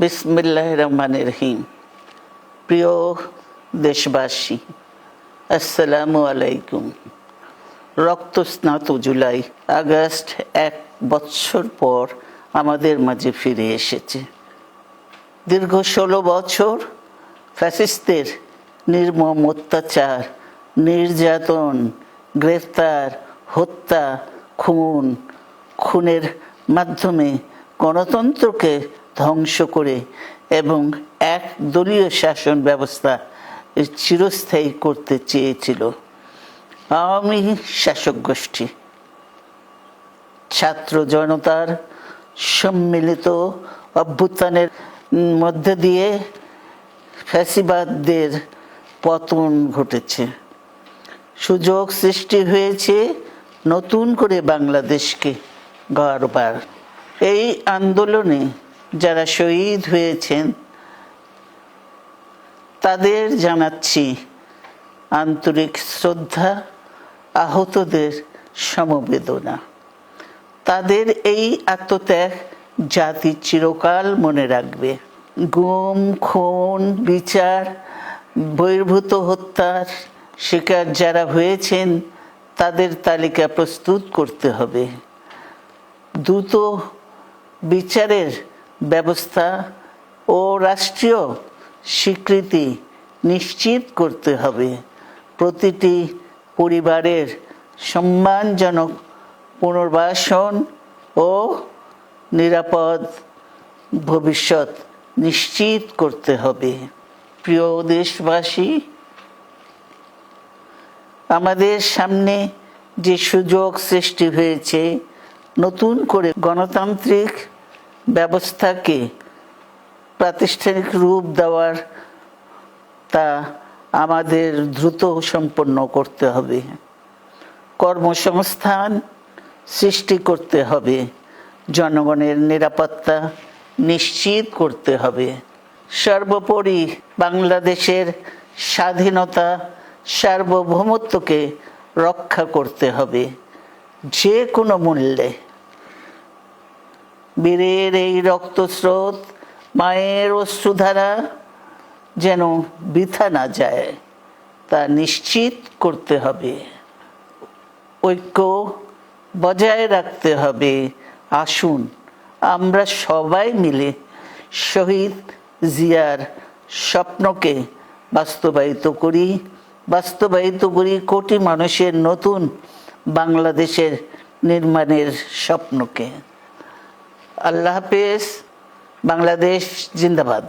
বিসমিল্লাহির রহমানির রহিম। প্রিয় দেশবাসী, আসসালামু আলাইকুম। রক্তস্নাত জুলাই আগস্ট 1 বছর পর আমাদের মাঝে ফিরে এসেছে। দীর্ঘ 16 বছর ফ্যাসিস্টদের নির্মম অত্যাচার, নির্যাতন, গ্রেফতার, হত্যা, খুনের মাধ্যমে গণতন্ত্রকে ধ্বংস করে এবং এক দলীয় শাসন ব্যবস্থা চিরস্থায়ী করতে চেয়েছিল আওয়ামী শাসক গোষ্ঠী। ছাত্র জনতার সম্মিলিত অভ্যুত্থানের মধ্যে দিয়ে ফ্যাসিবাদদের পতন ঘটেছে। সুযোগ সৃষ্টি হয়েছে নতুন করে বাংলাদেশকে গড়বার। এই আন্দোলনে যারা শহীদ হয়েছেন তাদের জানাচ্ছি আন্তরিক শ্রদ্ধা, আহতদের সমবেদনা। তাদের এই আত্মত্যাগ জাতি চিরকাল মনে রাখবে। গুম, খুন, বিচার বহির্ভূত হত্যার শিকার যারা হয়েছেন তাদের তালিকা প্রস্তুত করতে হবে। দ্রুত বিচারের ব্যবস্থা ও রাষ্ট্রীয় স্বীকৃতি নিশ্চিত করতে হবে। প্রতিটি পরিবারের সম্মানজনক পুনর্বাসন ও নিরাপদ ভবিষ্যৎ নিশ্চিত করতে হবে। প্রিয় দেশবাসী, আমাদের সামনে যে সুযোগ সৃষ্টি হয়েছে নতুন করে গণতান্ত্রিক ব্যবস্থাকে প্রাতিষ্ঠানিক রূপ দেওয়ার, তা আমাদের দ্রুত সম্পন্ন করতে হবে। কর্মসংস্থান সৃষ্টি করতে হবে, জনগণের নিরাপত্তা নিশ্চিত করতে হবে। সর্বোপরি বাংলাদেশের স্বাধীনতা, সার্বভৌমত্বকে রক্ষা করতে হবে যে কোনো মূল্যে। বীরের এই রক্তস্রোত, মায়ের অশ্রুধারা যেন বৃথা না যায় তা নিশ্চিত করতে হবে। ঐক্য বজায় রাখতে হবে। আসুন আমরা সবাই মিলে শহীদ জিয়ার স্বপ্নকে বাস্তবায়িত করি কোটি মানুষের নতুন বাংলাদেশের নির্মাণের স্বপ্নকে। আল্লাহ হাফেজ। বাংলাদেশ জিন্দাবাদ।